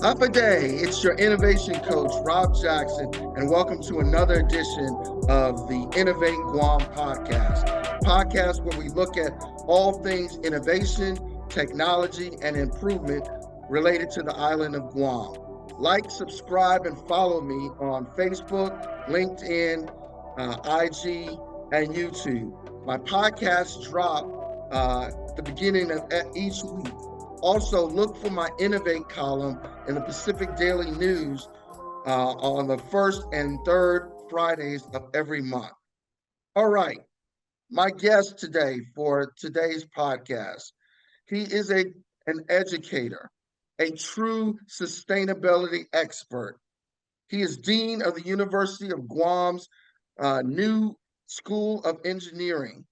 Up a day, it's your innovation coach, Rob Jackson, and welcome to another edition of the Innovate Guam podcast where we look at all things innovation, technology, and improvement related to the island of Guam. Like, subscribe, and follow me on Facebook, LinkedIn, IG, and YouTube. My podcasts drop at the beginning of each week. Also, look for my Innovate column in the Pacific Daily News on the first and third Fridays of every month. All right, my guest today for today's podcast, he is an educator, a true sustainability expert. He is Dean of the University of Guam's new School of Engineering.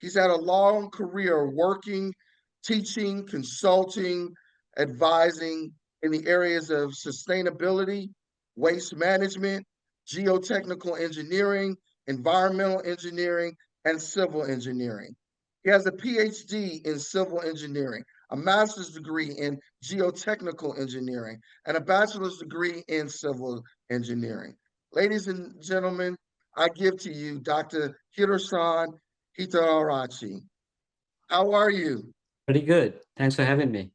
He's had a long career working, teaching, consulting, advising in the areas of sustainability, waste management, geotechnical engineering, environmental engineering, and civil engineering. He has a PhD in civil engineering, a master's degree in geotechnical engineering, and a bachelor's degree in civil engineering. Ladies and gentlemen, I give to you Dr. Hiroshan Hettiarachchi. How are you? Pretty good. Thanks for having me.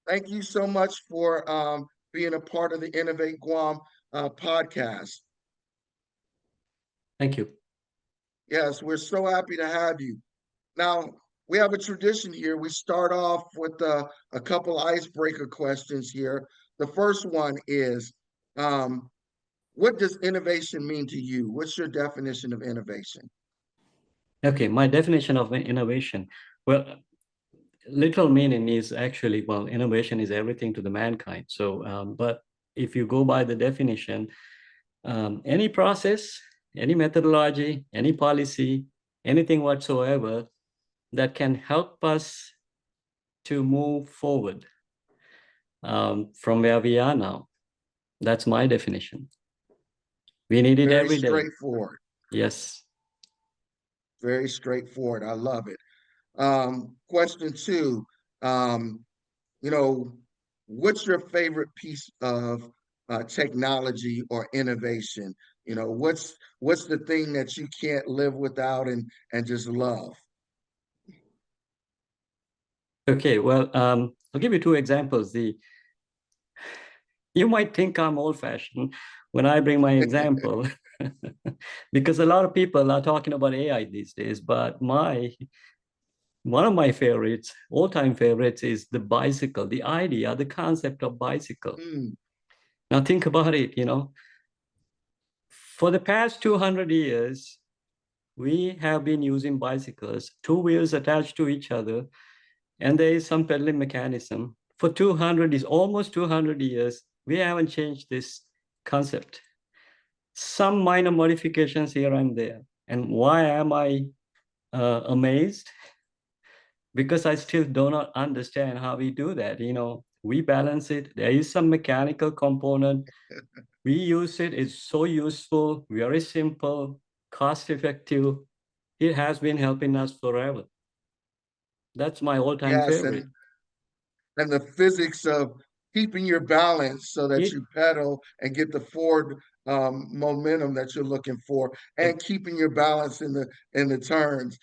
Thank you so much for being a part of the Innovate Guam podcast. Thank you. Yes, we're so happy to have you. Now, we have a tradition here. We start off with a couple icebreaker questions here. The first one is, what does innovation mean to you? What's your definition of innovation? Okay, my definition of innovation. Well, literal meaning is actually, well, innovation is everything to the mankind. So, but if you go by the definition, any process, any methodology, any policy, anything whatsoever that can help us to move forward from where we are now. That's my definition. We need it Very every day. straightforward. Yes. Very straightforward. I love it. Question two, you know, what's your favorite piece of technology or innovation? You know, what's the thing that you can't live without and just love? Okay, well, I'll give you two examples. You might think I'm old-fashioned when I bring my example, because a lot of people are talking about AI these days, but one of my favorites, all-time favorites, is the bicycle, the idea, the concept of bicycle. Now think about it, for the past 200 years, we have been using bicycles, two wheels attached to each other, and there is some pedaling mechanism. For almost 200 years, we haven't changed this concept. Some minor modifications here and there. And why am I amazed? Because I still do not understand how we do that. We balance it. There is some mechanical component. We use it. It's so useful, very simple, cost-effective. It has been helping us forever. That's my all-time favorite. And the physics of keeping your balance so that you pedal and get the forward momentum that you're looking for, and keeping your balance in the turns.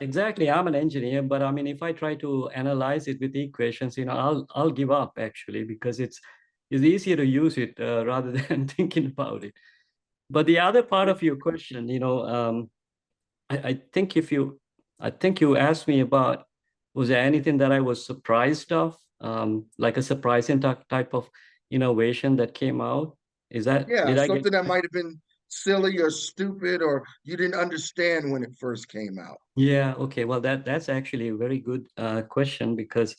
Exactly. I'm an engineer, but I mean, if I try to analyze it with equations, I'll give up actually, because it's easier to use it rather than thinking about it. But the other part of your question, I think you asked me about, was there anything that I was surprised of, like a surprising type of innovation that came out? Is that, yeah, something that might have been silly or stupid, or you didn't understand when it first came out? Yeah, okay. Well, that's actually a very good question, because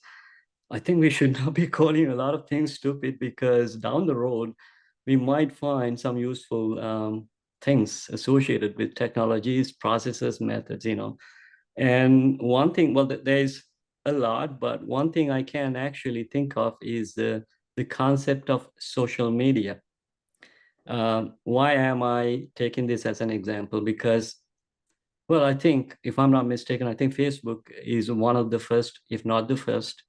I think we should not be calling a lot of things stupid, because down the road, we might find some useful things associated with technologies, processes, methods, And one thing, well, there's a lot, but one thing I can actually think of is the concept of social media. Why am I taking this as an example? Because, well, I think, if I'm not mistaken, I think Facebook is one of the first, if not the first.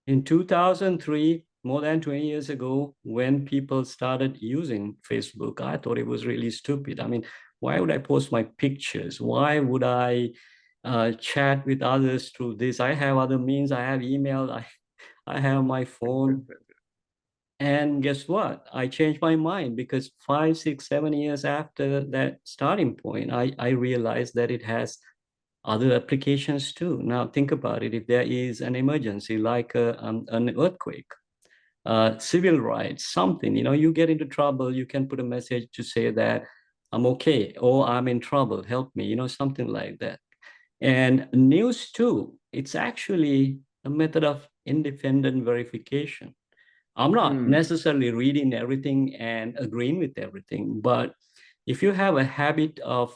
In 2003, more than 20 years ago, when people started using Facebook, I thought it was really stupid. I mean, why would I post my pictures? Why would I chat with others through this? I have other means. I have email. I have my phone. And guess what? I changed my mind because 5, 6, 7 years after that starting point, I realized that it has other applications too. Now think about it. If there is an emergency like an earthquake, civil rights, something, you get into trouble, you can put a message to say that I'm okay, or I'm in trouble, help me, something like that. And news too, it's actually a method of independent verification. I'm not Hmm. necessarily reading everything and agreeing with everything, but if you have a habit of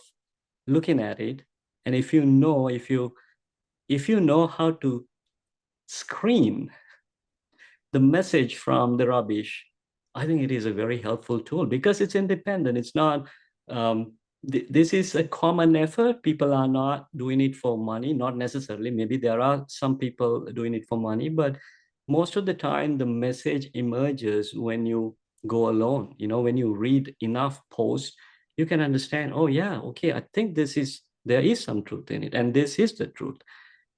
looking at it, and if you know how to screen the message from the rubbish, I think it is a very helpful tool because it's independent. It's not, this is a common effort. People are not doing it for money, not necessarily. Maybe there are some people doing it for money, but most of the time, the message emerges when you go alone. When you read enough posts, you can understand, oh, yeah, okay, I think there is some truth in it, and this is the truth.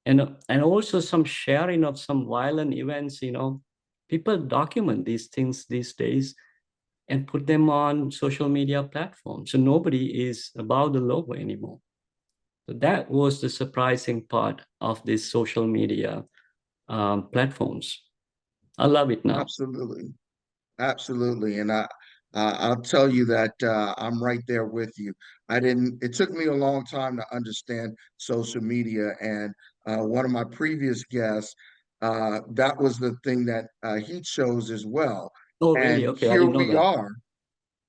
And also some sharing of some violent events. People document these things these days and put them on social media platforms, so nobody is above the law anymore. So that was the surprising part of these social media platforms. I love it now. Absolutely. Absolutely. And I'll tell you that I'm right there with you. It took me a long time to understand social media. And one of my previous guests, that was the thing that he chose as well. Oh, really? And Okay, I didn't know that.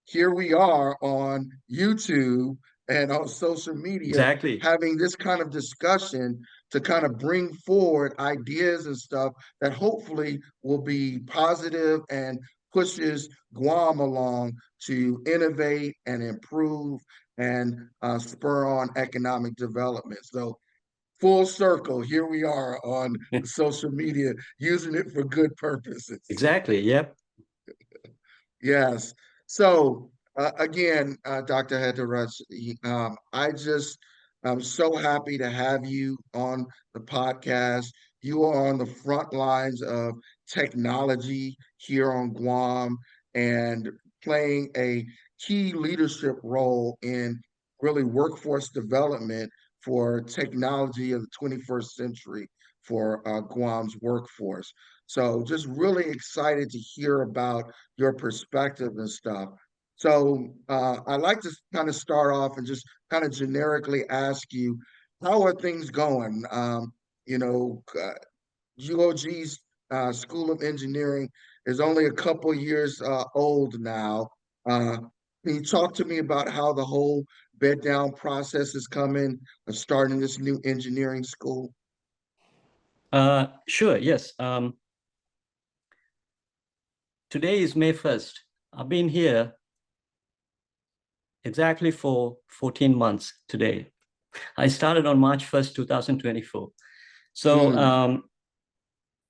here we are on YouTube and on social media Exactly. having this kind of discussion to kind of bring forward ideas and stuff that hopefully will be positive and pushes Guam along to innovate and improve and spur on economic development. So full circle, here we are on social media using it for good purposes. Exactly. Yep. Yes. So again, Dr. Hettiarachchi, I'm so happy to have you on the podcast. You are on the front lines of technology here on Guam and playing a key leadership role in really workforce development for technology of the 21st century for Guam's workforce. So just really excited to hear about your perspective and stuff. So I'd like to kind of start off and just kind of generically ask you, how are things going? You know, UOG's School of Engineering is only a couple years old now. Uh, can you talk to me about how the whole bed down process is coming of starting this new engineering school? Sure. Yes. Today is May 1st. I've been here exactly for 14 months today. I started on March 1st, 2024. So Mm,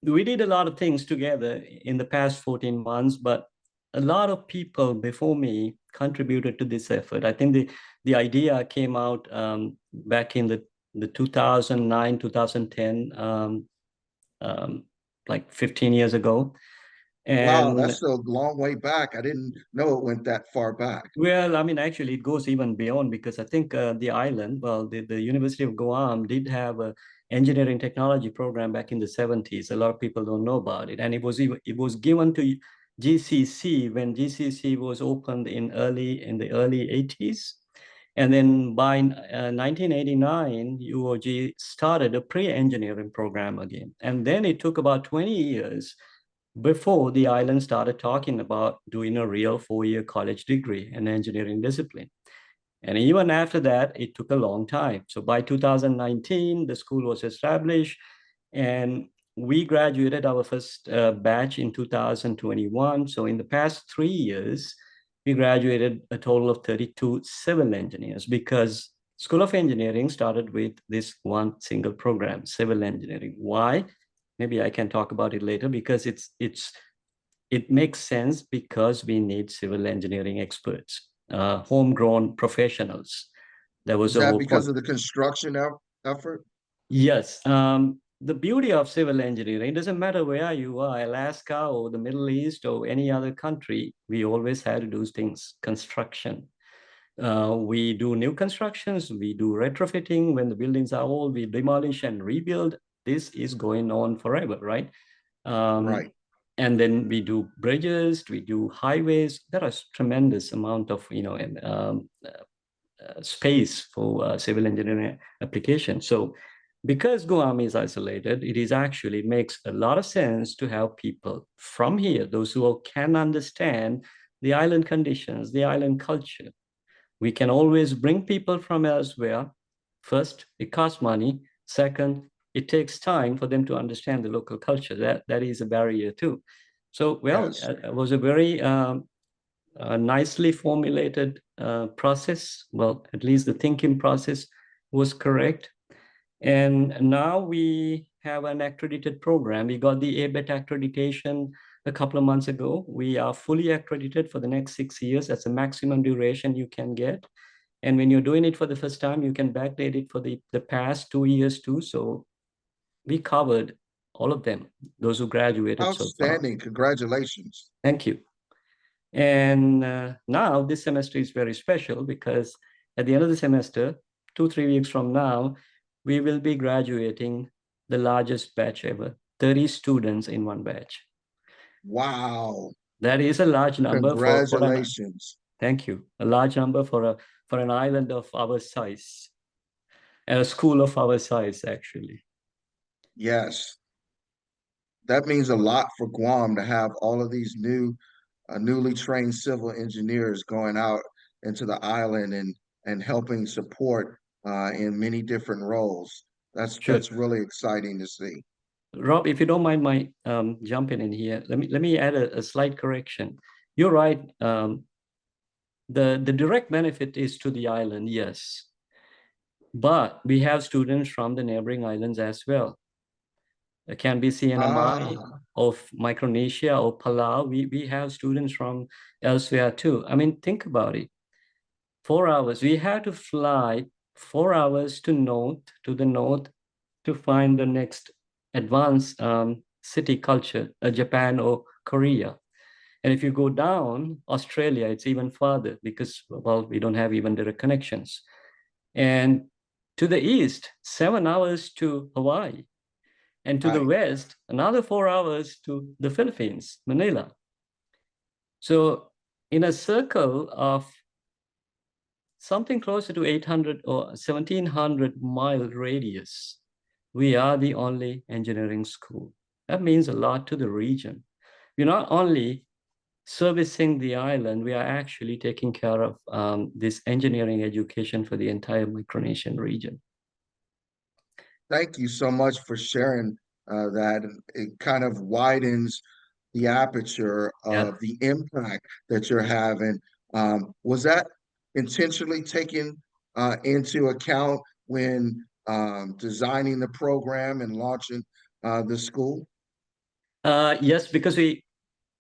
we did a lot of things together in the past 14 months, but a lot of people before me contributed to this effort. I think the idea came out back in the 2009, 2010, like 15 years ago. wow, And that's a long way back. I didn't know it went that far back. well, I mean, actually, it goes even beyond because I think the island, well, the University of Guam did have a engineering technology program back in the 70s. A lot of people don't know about it, and it was given to GCC when GCC was opened in the early 80s, and then by 1989, UOG started a pre-engineering program again, and then it took about 20 years before the island started talking about doing a real 4-year college degree in engineering discipline. And even after that, it took a long time. So by 2019, the school was established, and we graduated our first batch in 2021. So in the past 3 years, we graduated a total of 32 civil engineers because School of Engineering started with this one single program, civil engineering. Why? Maybe I can talk about it later because it's it makes sense because we need civil engineering experts, homegrown professionals. There was Is a that whole because of the construction effort? yes. The beauty of civil engineering, it doesn't matter where you are, Alaska or the Middle East or any other country, we always had to do things, construction. We do new constructions, we do retrofitting. When the buildings are old, we demolish and rebuild. This is going on forever, right? Um, Right. and then we do bridges, we do highways. There is tremendous amount of space for civil engineering application. So because Guam is isolated, it is actually makes a lot of sense to have people from here, those who can understand the island conditions, the island culture. We can always bring people from elsewhere. First, it costs money. Second, it takes time for them to understand the local culture. That is a barrier too. So, well, Yes. it was a very nicely formulated process. Well, at least the thinking process was correct. And now we have an accredited program. We got the ABET accreditation a couple of months ago. We are fully accredited for the next 6 years. That's the maximum duration you can get. And when you're doing it for the first time, you can backdate it for the past 2 years too. So we covered all of them, those who graduated so far. Outstanding. Congratulations. Thank you. And now this semester is very special because at the end of the semester, 2, 3 weeks from now, we will be graduating the largest batch ever, 30 students in one batch. Wow. That is a large number for an, Congratulations. thank you, a large number for an island of our size, and a school of our size, actually. Yes. That means a lot for Guam to have all of these newly trained civil engineers going out into the island and helping support in many different roles. Sure. That's really exciting to see. Rob, if you don't mind my jumping in here, let me add a slight correction. You're right. The direct benefit is to the island, yes. But we have students from the neighboring islands as well. It can be CNMI Ah, of Micronesia or Palau. We have students from elsewhere too. I mean, think about it. 4 hours. We had to fly 4 hours to the north, to find the next advanced city culture, Japan or Korea. And if you go down, Australia, it's even farther because, well, we don't have even direct connections. And to the east, 7 hours to Hawaii. And to the right. west, another 4 hours to the Philippines, Manila. So in a circle of something closer to 800 or 1700-mile radius, we are the only engineering school. That means a lot to the region. We're not only servicing the island, we are actually taking care of this engineering education for the entire Micronesian region. Thank you so much for sharing that. It kind of widens the aperture Yeah. of the impact that you're having. Was that intentionally taken into account when designing the program and launching the school? Yes, because the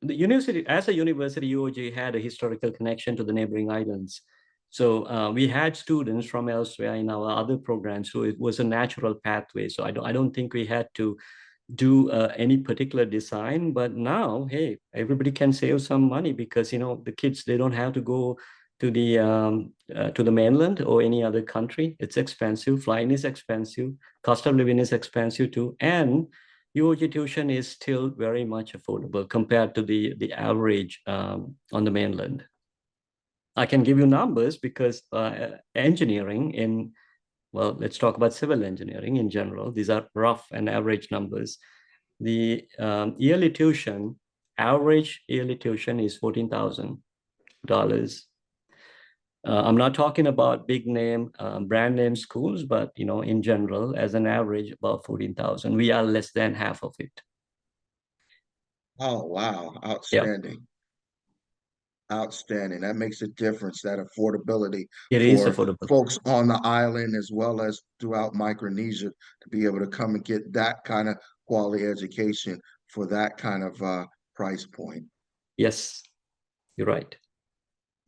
university, as a university, UOG had a historical connection to the neighboring islands. So we had students from elsewhere in our other programs, so it was a natural pathway. So I don't think we had to do any particular design. But now, hey, everybody can save some money because the kids, they don't have to go to the mainland or any other country. It's expensive. Flying is expensive. Cost of living is expensive too, and UOG tuition is still very much affordable compared to the average on the mainland. I can give you numbers because engineering in, well, let's talk about civil engineering in general. These are rough and average numbers. The average yearly tuition is $14,000. I'm not talking about big name, brand name schools, but in general, as an average, about 14,000. We are less than half of it. Oh, wow. Yeah, Outstanding. Outstanding. That makes a difference, that affordability it is for affordable. folks on the island as well as throughout Micronesia to be able to come and get that kind of quality education for that kind of price point. Yes, you're right.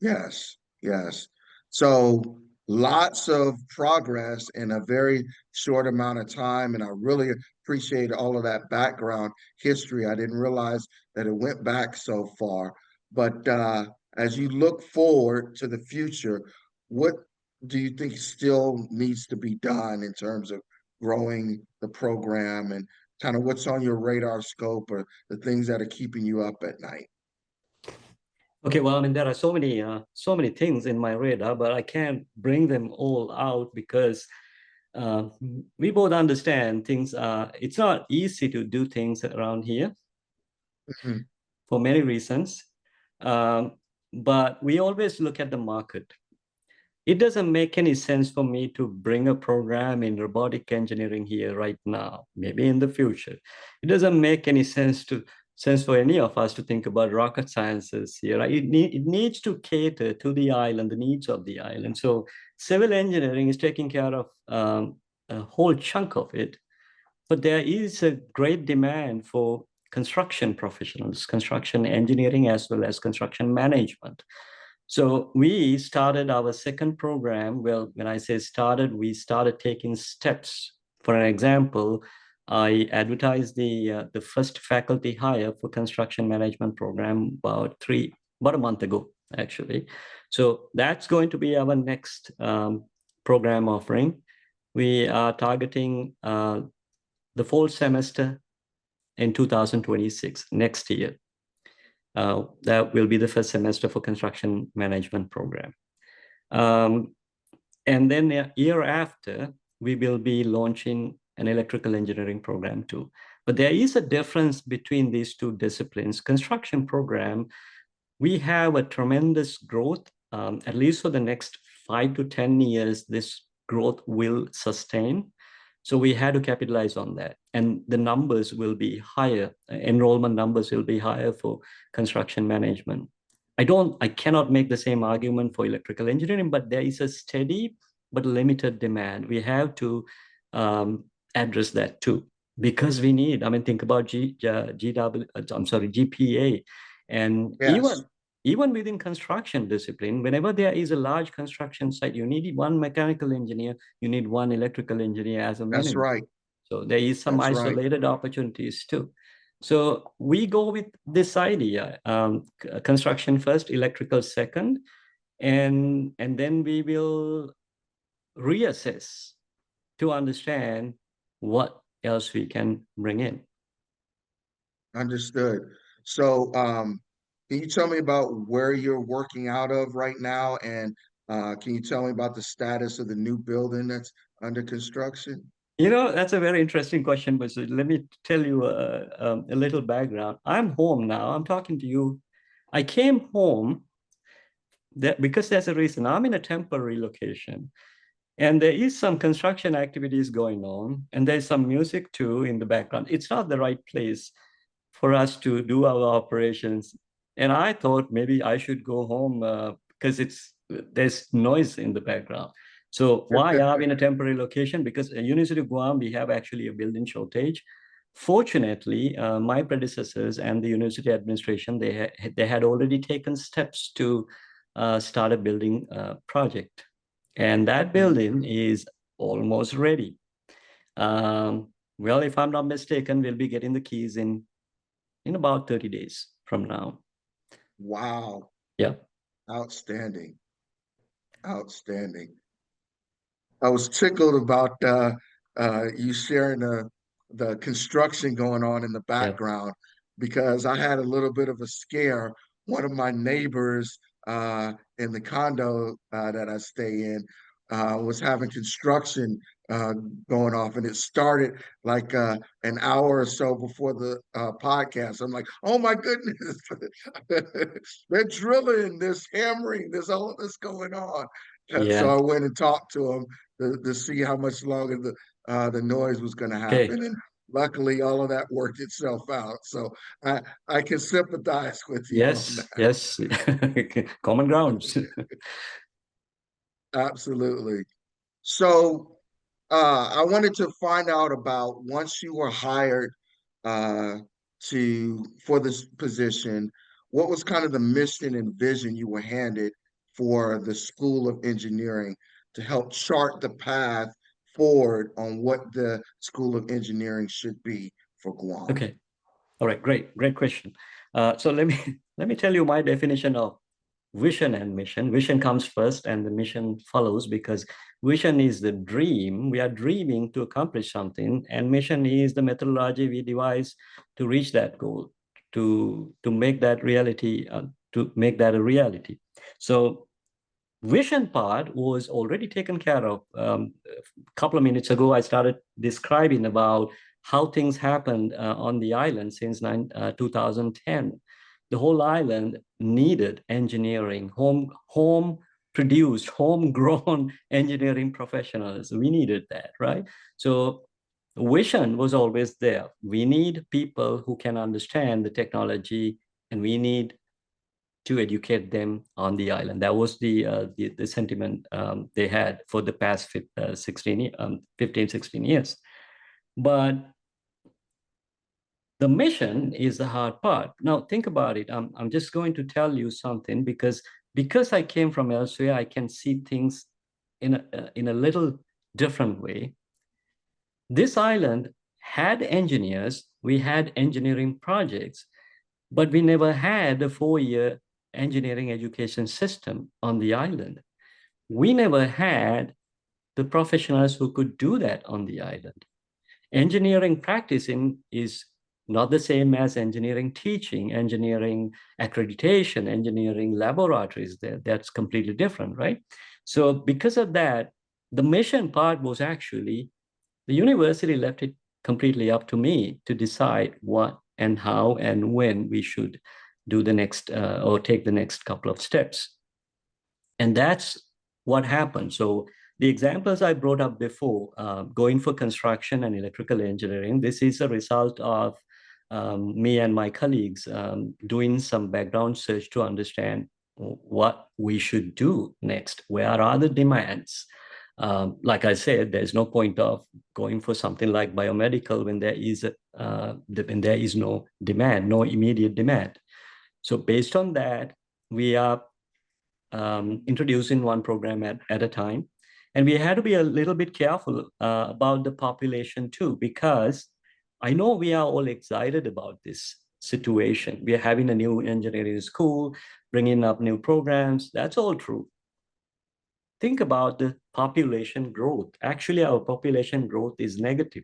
Yes, yes. So lots of progress in a very short amount of time. And I really appreciate all of that background history. I didn't realize that it went back so far. But as you look forward to the future, what do you think still needs to be done in terms of growing the program and kind of what's on your radar scope or the things that are keeping you up at night? Okay, well, I mean, there are so many things in my radar, but I can't bring them all out because uh, we both understand things are, it's not easy to do things around here Mhm. for many reasons. Um, but we always look at the market. It doesn't make any sense for me to bring a program in robotic engineering here right now, maybe in the future. It doesn't make any sense for any of us to think about rocket sciences here. Right? It needs to cater to the island, the needs of the island. So civil engineering is taking care of a whole chunk of it, but there is a great demand for construction professionals, construction engineering, as well as construction management. So we started our second program. Well, when I say started, we started taking steps. For an example, I advertised the first faculty hire for construction management program about a month ago, actually. So that's going to be our next program offering. We are targeting the fall semester in 2026, next year. That will be the first semester for construction management program. Um, and then a year after, we will be launching an electrical engineering program too. But there is a difference between these two disciplines. Construction program, we have a tremendous growth, at least for the next 5 to 10 years, this growth will sustain. So we had to capitalize on that. And the numbers will be higher, enrollment numbers will be higher for construction management. I cannot make the same argument for electrical engineering, but there is a steady but limited demand. We have to address that too, because we need, I mean, think about GPA. And Yes, even within construction discipline, whenever there is a large construction site, you need one mechanical engineer, you need one electrical engineer as a that's minimum. right. So there is some That's right. isolated opportunities too. So we go with this idea, construction first, electrical second, and then we will reassess to understand what else we can bring in. Understood. So, can you tell me about where you're working out of right now? And can you tell me about the status of the new building that's under construction? You know, that's a very interesting question, but so let me tell you a little background. I'm home now. I'm talking to you. I came home because there's a reason. I'm in a temporary location. And there is some construction activities going on, and there's some music too in the background. It's not the right place for us to do our operations. And I thought maybe I should go home because there's noise in the background. So why are we in a temporary location? Because at University of Guam, we have actually a building shortage. Fortunately, my predecessors and the university administration, they had already taken steps to start a building project. And that building is almost ready. Well, if I'm not mistaken, we'll be getting the keys in about 30 days from now. Wow. Yeah. Outstanding. Outstanding. I was tickled about you sharing the construction going on in the Yeah. background because I had a little bit of a scare. One of my neighbors in the condo that I stay in was having construction uh, going off, and it started like an hour or so before the podcast. I'm like, oh my goodness, they're drilling, there's hammering, there's all this going on. So Yeah. I went and talked to him to see how much longer the noise was going to Okay. happen. And luckily, all of that worked itself out. So I can sympathize with you on Yes. Yes. Common grounds. Absolutely. So I wanted to find out about once you were hired uh, to for this position, what was kind of the mission and vision you were handed for the School of Engineering to help chart the path forward on what the School of Engineering should be for Guam? Okay. All right. Great question. So let me let me tell you my definition of vision and mission. Vision comes first and the mission follows, because vision is the dream. We are dreaming to accomplish something, and mission is the methodology we devise to reach that goal, to make that reality, to make that a reality. So vision part was already taken care of. A couple of minutes ago, I started describing about how things happened on the island since 2010. The whole island needed engineering, home produced, homegrown engineering professionals. We needed that, right? So vision was always there. We need people who can understand the technology, and we need to educate them on the island. That was the sentiment they had for the past 15, 16 years. But the mission is the hard part. Now, think about it. I'm just going to tell you something, because I came from elsewhere, I can see things in a little different way. This island had engineers, we had engineering projects, but we never had a 4-year engineering education system on the island. We never had the professionals who could do that on the island. Engineering practicing is not the same as engineering teaching, engineering accreditation, engineering laboratories. That's completely different, right? So because of that, the mission part was actually, the university left it completely up to me to decide what and how and when we should do the next or take the next couple of steps. And that's what happened. So the examples I brought up before, going for construction and electrical engineering, this is a result of me and my colleagues doing some background search to understand what we should do next. Where are the demands? Like I said, there's no point of going for something like biomedical when there is no demand, no immediate demand. So based on that, we are introducing one program at a time. And we had to be a little bit careful about the population too, because I know we are all excited about this situation. We are having a new engineering school, bringing up new programs. That's all true. Think about the population growth. Actually, our population growth is negative.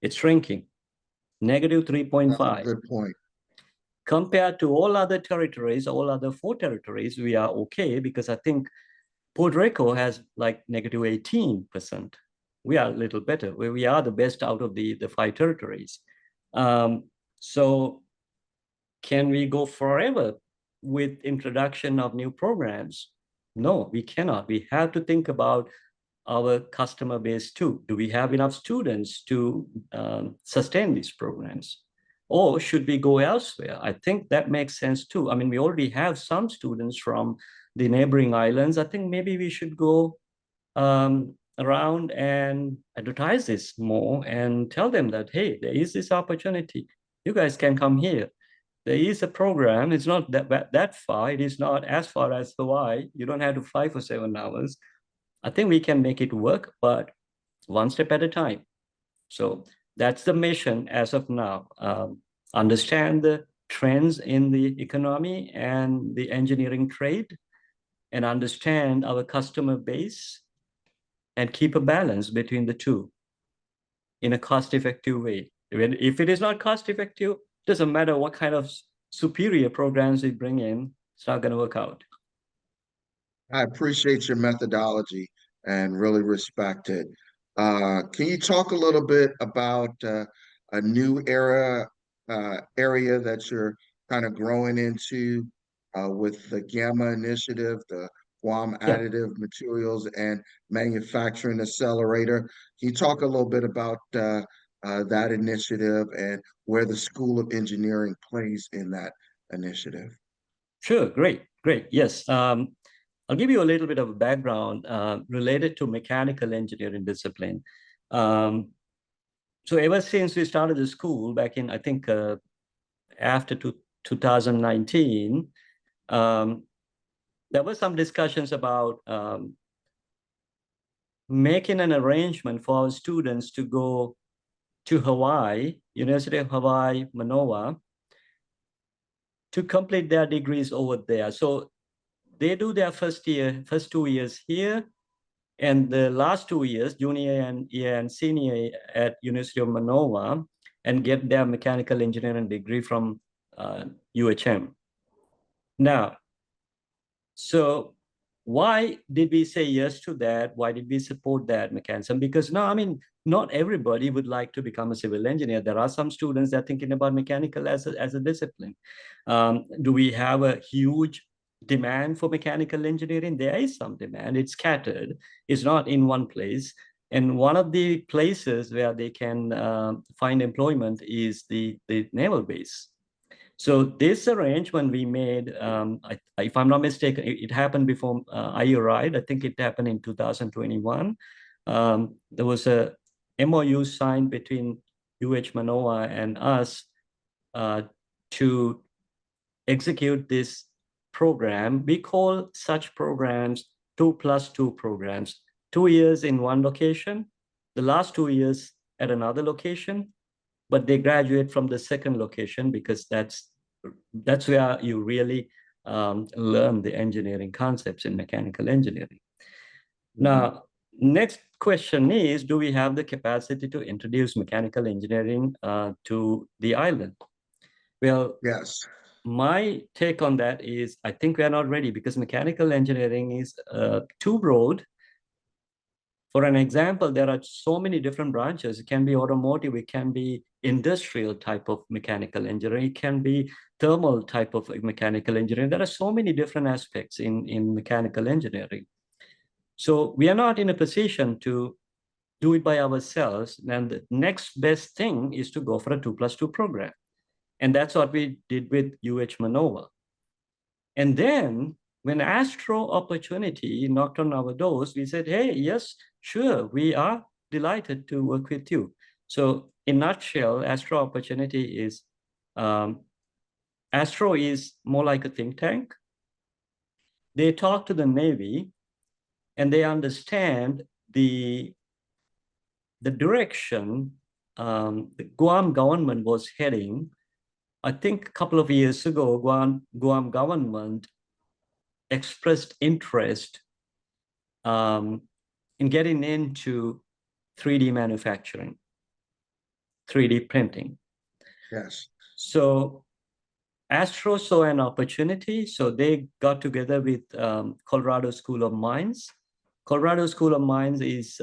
It's shrinking, negative That's a 3.5. good point. Compared to all other territories, all other 4 territories, we are okay, because I think Puerto Rico has like negative 18%. We are a little better. We are the best out of the 5 territories. So can we go forever with introduction of new programs? No, we cannot. We have to think about our customer base too. Do we have enough students to sustain these programs? Or should we go elsewhere? I think that makes sense too. I mean, we already have some students from the neighboring islands. I think maybe we should go around and advertise this more and tell them that, hey, there is this opportunity. You guys can come here. There is a program. It's not that far. It is not as far as Hawaii. You don't have to fly for 7 hours. I think we can make it work, but one step at a time. So that's the mission as of now. Understand the trends in the economy and the engineering trade, and understand our customer base, and keep a balance between the two in a cost-effective way. If it is not cost-effective, doesn't matter what kind of superior programs we bring in, it's not going to work out. I appreciate your methodology and really respect it. Can you talk a little bit about a new area that you're kind of growing into with the Gamma Initiative, the Guam Yeah, Additive Materials and Manufacturing Accelerator? Can you talk a little bit about that initiative and where the School of Engineering plays in that initiative? sure. Great. Yes. I'll give you a little bit of a background related to mechanical engineering discipline. So ever since we started the school back in, I think, after 2019, there were some discussions about making an arrangement for our students to go to Hawaii, University of Hawaii, Manoa, to complete their degrees over there. So they do their first 2 years here, and the last 2 years, junior year and senior year at University of Manoa, and get their mechanical engineering degree from UHM. Now, so why did we say yes to that? Why did we support that mechanism? Because no, I mean, not everybody would like to become a civil engineer. There are some students that are thinking about mechanical as a discipline. Do we have a huge demand for mechanical engineering? There is some demand. It's scattered. It's not in one place. And one of the places where they can find employment is the naval base. So this arrangement we made, if I'm not mistaken, it happened before I arrived. I think it happened in 2021. There was a MOU signed between UH Manoa and us to execute this program. We call such programs 2+2 programs. 2 years in one location, the last 2 years at another location, but they graduate from the second location because that's where you really learn the engineering concepts in mechanical engineering. Now, next question is, do we have the capacity to introduce mechanical engineering to the island? Well, yes. My take on that is, I think we are not ready because mechanical engineering is too broad. For an example, there are so many different branches. It can be automotive, it can be industrial type of mechanical engineering, it can be thermal type of mechanical engineering. There are so many different aspects in mechanical engineering. So we are not in a position to do it by ourselves. And the next best thing is to go for a 2+2 program. And that's what we did with UH Manoa. And then when Astro opportunity knocked on our doors, we said, hey, yes, sure, we are delighted to work with you. So in a nutshell, Astro opportunity is, Astro is more like a think tank. They talk to the Navy and they understand the direction the Guam government was heading. I think a couple of years ago, Guam government expressed interest in getting into 3D manufacturing, 3D printing. Yes. So Astro saw an opportunity, so they got together with Colorado School of Mines. Colorado School of Mines is,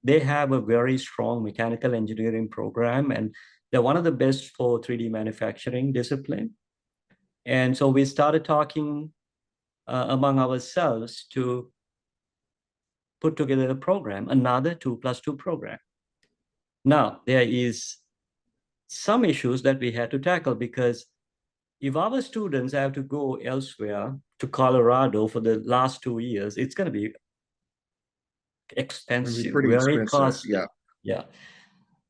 they have a very strong mechanical engineering program, and they're one of the best for 3D manufacturing discipline. And so we started talking among ourselves to put together a program, another 2+2 program. Now, there is some issues that we had to tackle because if our students have to go elsewhere to Colorado for the last 2 years, it's going to be expensive, very expensive. costly. Yeah.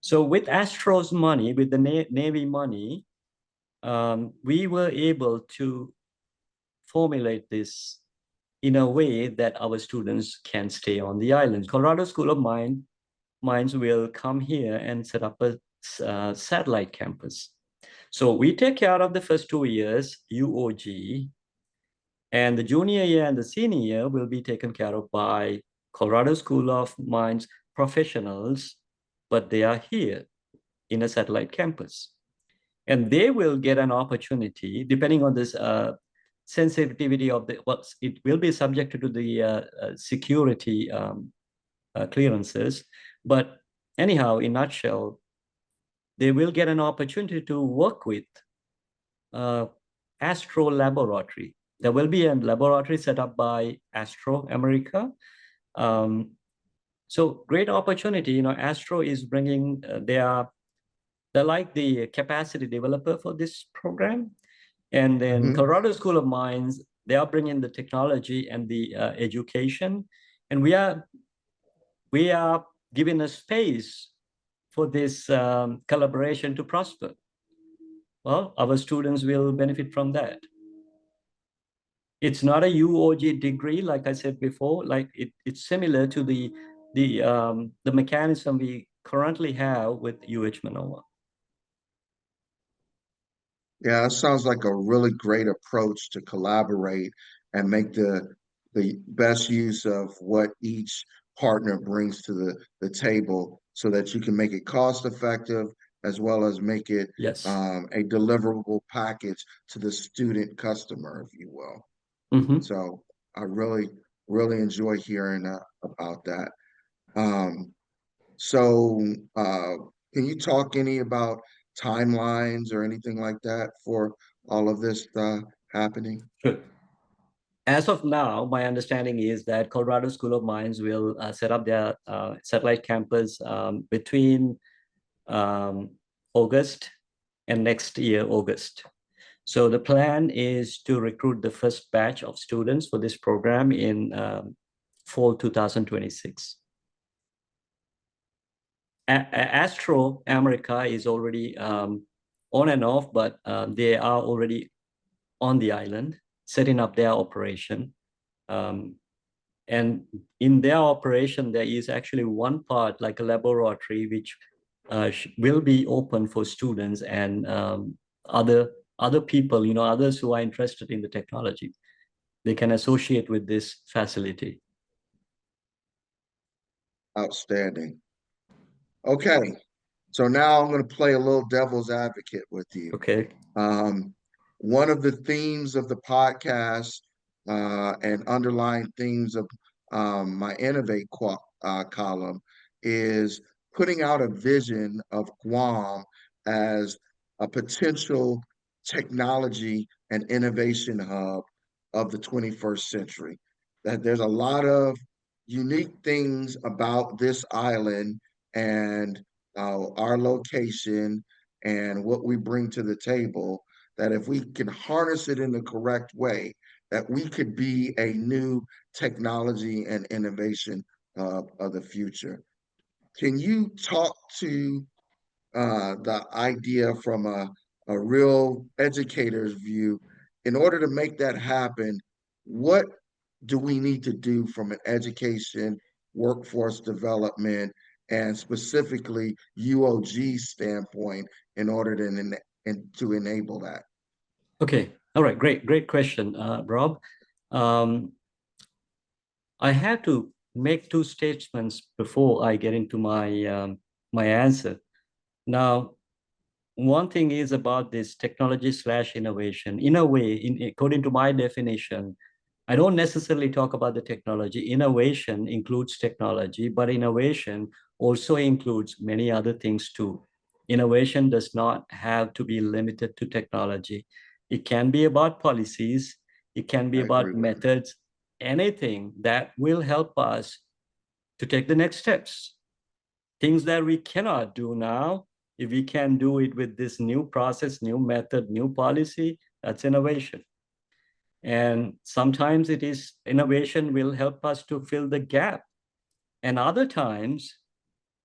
So with Astro's money, with the Navy money, we were able to formulate this in a way that our students can stay on the island. Colorado School of Mines will come here and set up a satellite campus. So we take care of the first 2 years, UOG, and the junior year and the senior year will be taken care of by Colorado School of Mines professionals, but they are here in a satellite campus. And they will get an opportunity, depending on this sensitivity of it will be subject to the security clearances. But anyhow, in a nutshell, they will get an opportunity to work with Astro Laboratory. There will be a laboratory set up by Astro America. So great opportunity. Astro is bringing, they're like the capacity developer for this program. And then Colorado School of Mines, they are bringing the technology and the education. And we are giving a space for this collaboration to prosper. well, our students will benefit from that. It's not a UOG degree, like I said before. Like it's similar to the mechanism we currently have with UH Manova. Yeah, that sounds like a really great approach to collaborate and make the best use of what each partner brings to the table so that you can make it cost effective as well as make it Yes. a deliverable package to the student customer, if you will. Mm-hmm. So I really, really enjoy hearing about that. Um, so, uh, can you talk any about timelines or anything like that for all of this happening? Sure. As of now, my understanding is that Colorado School of Mines will set up their satellite campus between um, August and next year, August. So the plan is to recruit the first batch of students for this program in fall 2026. Astro America is already on and off, but they are already on the island, setting up their operation. And in their operation, there is actually one part, like a laboratory, which will be open for students and other people, others who are interested in the technology. They can associate with this facility. Outstanding. Okay, so now I'm going to play a little devil's advocate with you. Okay. Um, One of the themes of the podcast and underlying themes of my Innovate column is putting out a vision of Guam as a potential technology and innovation hub of the 21st century. That there's a lot of unique things about this island and our location and what we bring to the table, that if we can harness it in the correct way, that we could be a new technology and innovation of the future. Can you talk to the idea from a real educator's view? In order to make that happen, what do we need to do from an education, workforce development, and specifically UOG standpoint in order to enable that? Okay. All right. Great question, Rob. Um, I have to make two statements before I get into my answer. Now, one thing is about this technology slash innovation. In a way, according to my definition, I don't necessarily talk about the technology. Innovation includes technology, but innovation also includes many other things too. Innovation does not have to be limited to technology. It can be about policies, it can be I agree about with you. methods, anything that will help us to take the next steps. Things that we cannot do now, if we can do it with this new process, new method, new policy, that's innovation. And sometimes it is innovation will help us to fill the gap. And other times,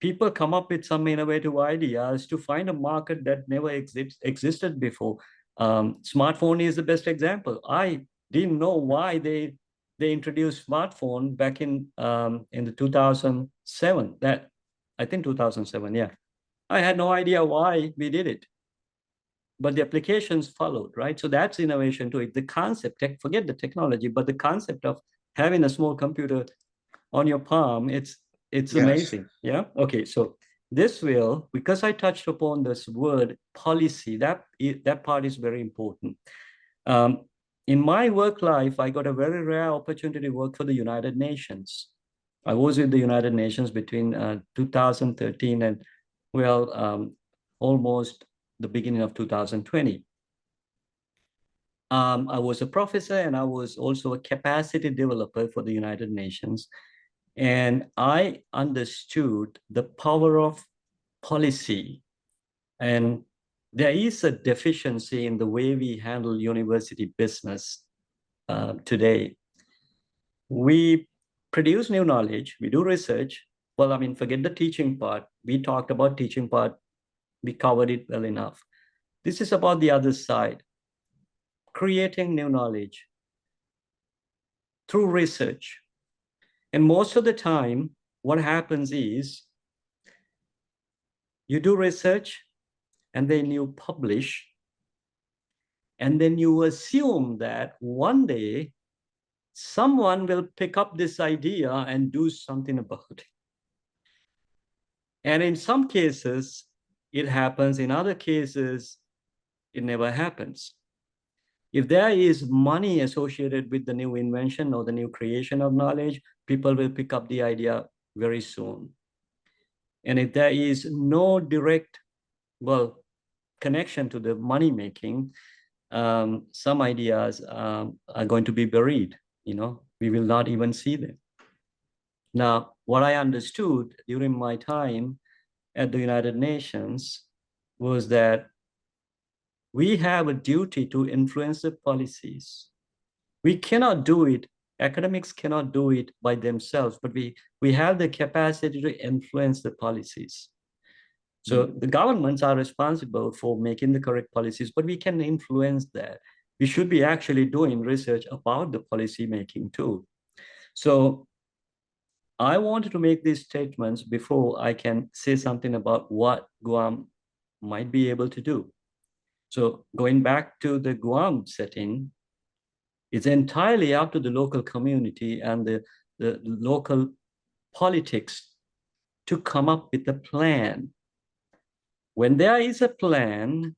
people come up with some innovative ideas to find a market that never existed before. Smartphone is the best example. I didn't know why they introduced smartphone back in the 2007. That I think 2007. Yeah, I had no idea why we did it, but the applications followed, right? So that's innovation to it. The concept, forget the technology, but the concept of having a small computer on your palm, it's Yes, amazing. Yeah. Okay. So this will, because I touched upon this word policy, that part is very important. Um, in my work life, I got a very rare opportunity to work for the United Nations. I was with the United Nations between 2013 and, well, almost the beginning of 2020. I was a professor and I was also a capacity developer for the United Nations. And I understood the power of policy. And there is a deficiency in the way we handle university business today. We produce new knowledge, we do research. Well, forget the teaching part. We talked about teaching part, we covered it well enough. This is about the other side, creating new knowledge through research. And most of the time, what happens is you do research and then you publish, and then you assume that one day someone will pick up this idea and do something about it. And in some cases, it happens. In other cases, it never happens. If there is money associated with the new invention or the new creation of knowledge, people will pick up the idea very soon. And if there is no direct, connection to the money making, some ideas are going to be buried. We will not even see them. Now, what I understood during my time at the United Nations was that we have a duty to influence the policies. We cannot do it, academics cannot do it by themselves, but we have the capacity to influence the policies. So the governments are responsible for making the correct policies, but we can influence that. We should be actually doing research about the policy making too. So I wanted to make these statements before I can say something about what Guam might be able to do. So going back to the Guam setting, it's entirely up to the local community and the local politics to come up with a plan. When there is a plan,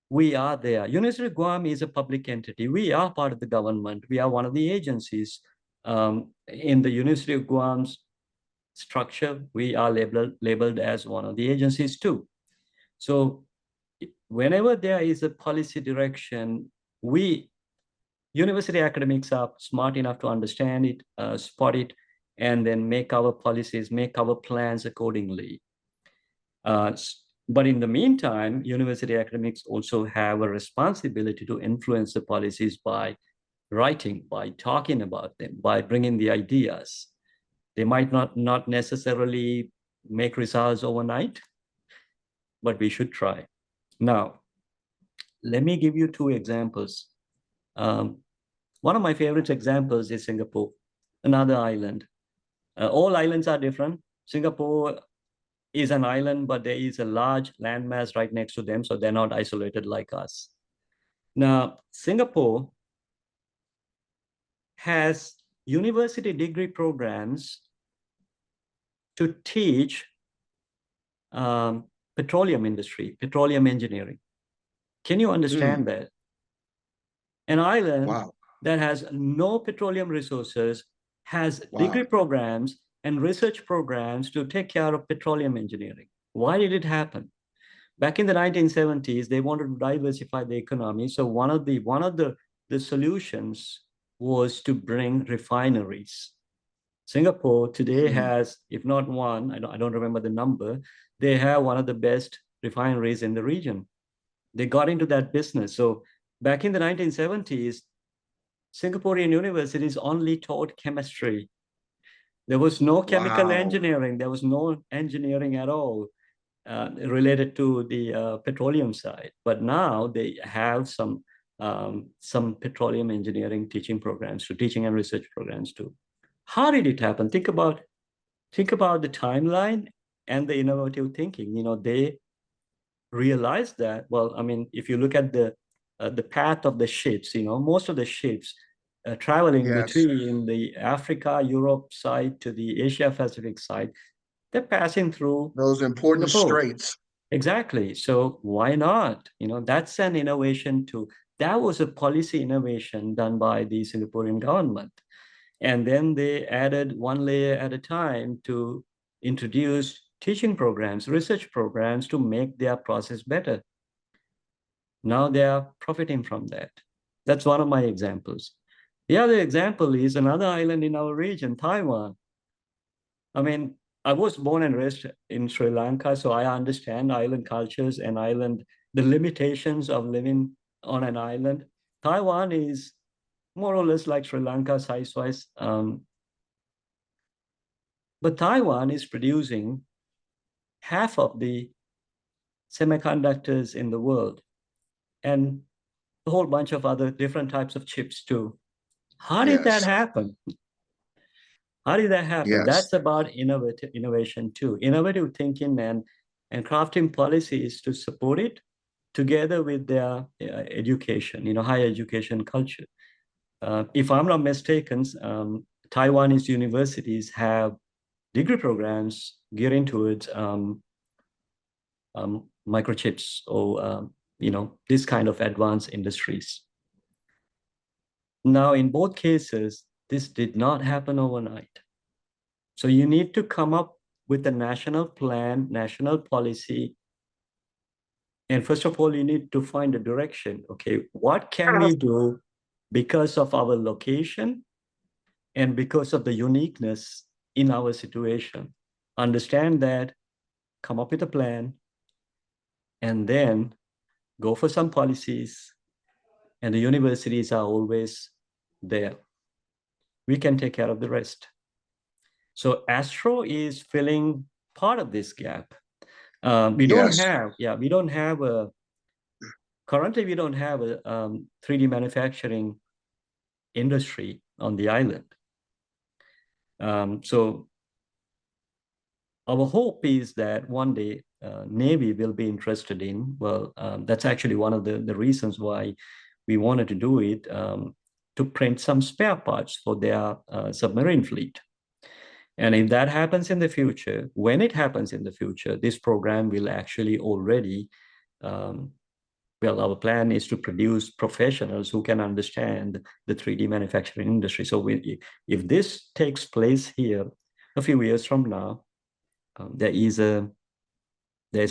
we are there. University of Guam is a public entity. We are part of the government. We are one of the agencies. In the University of Guam's structure, we are labeled as one of the agencies too. So whenever there is a policy direction, we university academics are smart enough to understand it, spot it, and then make our policies, make our plans accordingly. But in the meantime, university academics also have a responsibility to influence the policies by writing, by talking about them, by bringing the ideas. They might not necessarily make results overnight, but we should try. Now, let me give you two examples. One of my favorite examples is Singapore, another island. All islands are different. Singapore is an island, but there is a large landmass right next to them, so they're not isolated like us. Now, Singapore has university degree programs to teach petroleum industry, petroleum engineering. Can you understand that? An island that has no petroleum resources has degree programs and research programs to take care of petroleum engineering. Why did it happen? Back in the 1970s, they wanted to diversify the economy. So one of the solutions was to bring refineries. Singapore today has, if not one, I don't remember the number, they have one of the best refineries in the region. They got into that business. So back in the 1970s, Singaporean universities only taught chemistry. There was no chemical engineering. There was no engineering at all related to the petroleum side. But now they have some petroleum engineering teaching programs, to teaching and research programs too. How did it happen? Think about the timeline and the innovative thinking. They realized that, if you look at the path of the ships, most of the ships traveling between the Africa, Europe side to the Asia Pacific side, they're passing through those important Singapore. straits. Exactly. So why not? That's an innovation too. That was a policy innovation done by the Singaporean government. And then they added one layer at a time to introduce teaching programs, research programs to make their process better. Now they are profiting from that. That's one of my examples. The other example is another island in our region, Taiwan. I was born and raised in Sri Lanka, so I understand island cultures and the limitations of living on an island. Taiwan is more or less like Sri Lanka size-wise. But Taiwan is producing half of the semiconductors in the world. and a whole bunch of other different types of chips too. How did that Yes. happen? How did that happen? Yes. That's about innovation too. Innovative thinking and crafting policies to support it together with their education, higher education culture. If I'm not mistaken, Taiwanese universities have degree programs gearing towards microchips or this kind of advanced industries. Now, in both cases, this did not happen overnight. So you need to come up with a national plan, national policy. And first of all, you need to find a direction. Okay, what can we do because of our location and because of the uniqueness in our situation? Understand that, come up with a plan, and then go for some policies. And the universities are always there. We can take care of the rest. So Astro is filling part of this gap. We don't Yes. have, yeah, we don't have a, currently we don't have a 3D manufacturing industry on the island. So our hope is that one day Navy will be interested in, well, that's actually one of the reasons why we wanted to do it, to print some spare parts for their submarine fleet. And if that happens in the future, when it happens in the future, this program will actually already, well, our plan is to produce professionals who can understand the 3D manufacturing industry. So if this takes place here a few years from now, there's a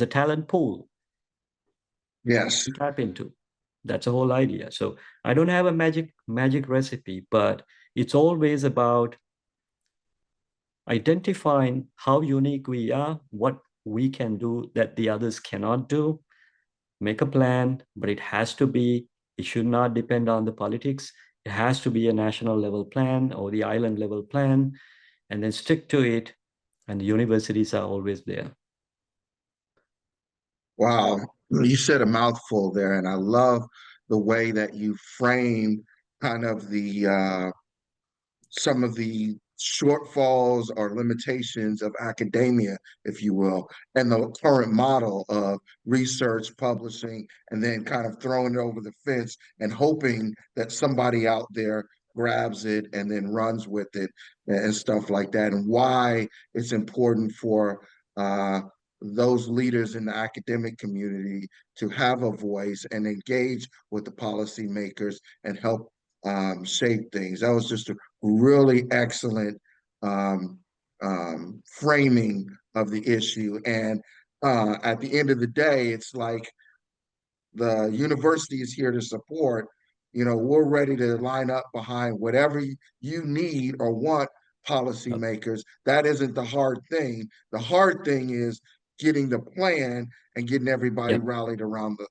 talent pool Yes. to tap into. That's the whole idea. So I don't have a magic recipe, but it's always about identifying how unique we are, what we can do that the others cannot do, make a plan, but it should not depend on the politics. It has to be a national level plan or the island level plan, and then stick to it. And the universities are always there. Wow. You said a mouthful there, and I love the way that you frame kind of the some of the shortfalls or limitations of academia, if you will, and the current model of research, publishing, and then kind of throwing it over the fence and hoping that somebody out there grabs it and then runs with it and stuff like that, and why it's important for those leaders in the academic community to have a voice and engage with the policymakers and help shape things. That was just a really excellent um, framing of the issue. And at the end of the day, it's like the university is here to support. We're ready to line up behind whatever you need or want, policymakers. That isn't the hard thing. The hard thing is getting the plan and getting everybody Yeah, rallied around the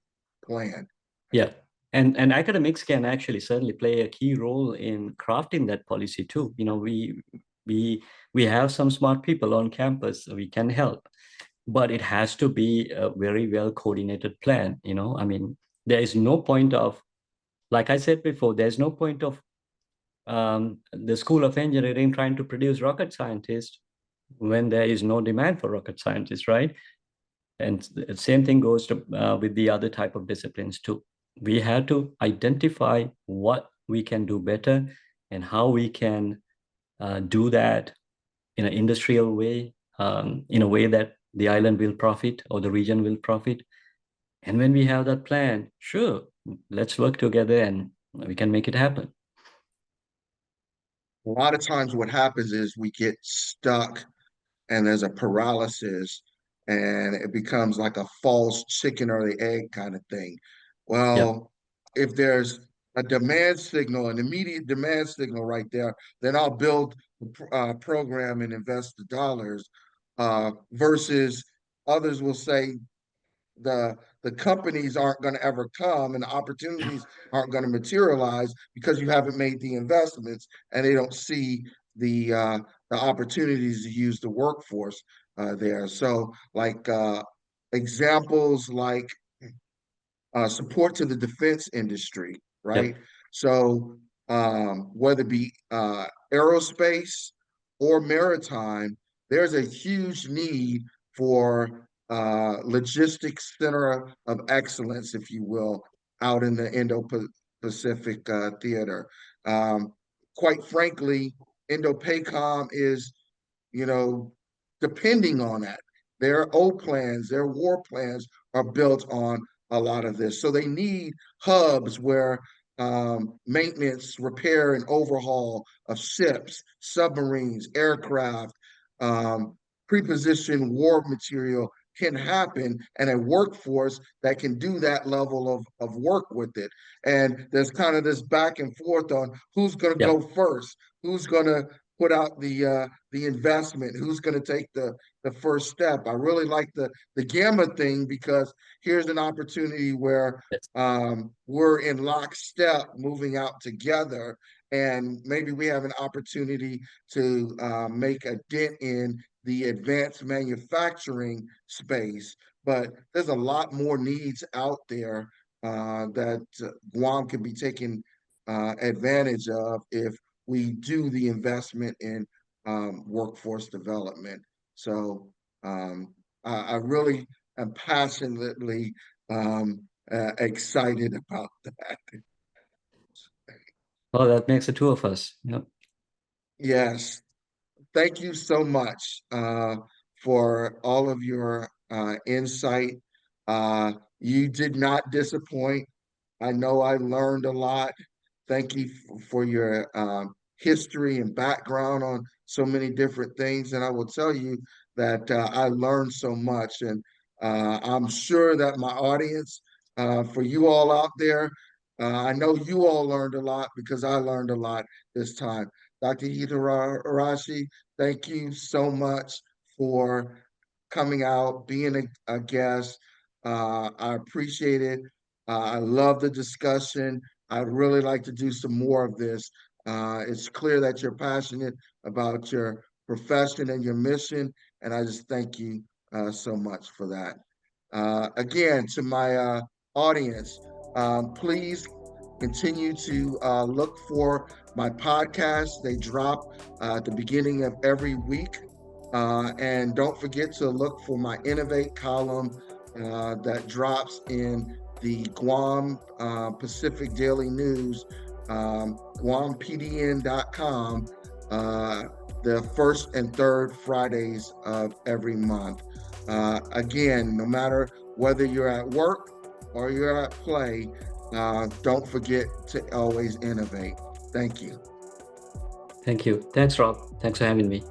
plan. yeah. And academics can actually certainly play a key role in crafting that policy too. We have some smart people on campus, so we can help, but it has to be a very well coordinated plan. I mean, there is no point of, like I said before, there's no point of the School of Engineering trying to produce rocket scientists when there is no demand for rocket scientists, right? And the same thing goes to with the other type of disciplines too. We have to identify what we can do better and how we can do that in an industrial way, in a way that the island will profit or the region will profit. And when we have that plan, sure, let's work together and we can make it happen. A lot of times, what happens is we get stuck and there's a paralysis and it becomes like a false chicken or the egg kind of thing. Yeah, Well, if there's a demand signal, an immediate demand signal right there, then I'll build a program and invest the dollars. Versus others will say the companies aren't going to ever come and the opportunities aren't going to materialize because you haven't made the investments and they don't see the opportunities to use the workforce there. So like examples like support to the defense industry, right? So whether it be aerospace or maritime, there's a huge need for logistics center of excellence, if you will, out in the Indo-Pacific theater. Um, quite frankly, Indo-PACOM is, you know, depending on that. Their O plans, their war plans are built on a lot of this. So they need hubs where maintenance, repair, and overhaul of ships, submarines, aircraft, um, prepositioned war material can happen, and a workforce that can do that level of work with it. And there's kind of this back and forth on who's going to Yeah. go first, who's going to put out the investment, who's going to take the first step. I really like the gamma thing because here's an opportunity where Yes. we're in lockstep moving out together, and maybe we have an opportunity to make a dent in the advanced manufacturing space. But there's a lot more needs out there that Guam can be taken advantage of if we do the investment in workforce development. So I really am passionately excited about that. Oh, that makes the two of us. Yeah. Yes, thank you so much for all of your insight. You did not disappoint. I know I learned a lot. Thank you for your history and background on so many different things. And I will tell you that I learned so much. And I'm sure that my audience, for you all out there, I know you all learned a lot because I learned a lot this time. Dr. Hettiarachchi, thank you so much for coming out, being a guest. I appreciate it. I love the discussion. I'd really like to do some more of this. It's clear that you're passionate about your profession and your mission, and I just thank you so much for that. Again, to my audience, please continue to look for my podcasts. They drop at the beginning of every week. And don't forget to look for my Innovate column that drops in the Guam Pacific Daily News, guampdn.com, the first and third Fridays of every month. Again, no matter whether you're at work or you're at play, don't forget to always innovate. Thank you. Thank you. Thanks, Rob. Thanks for having me.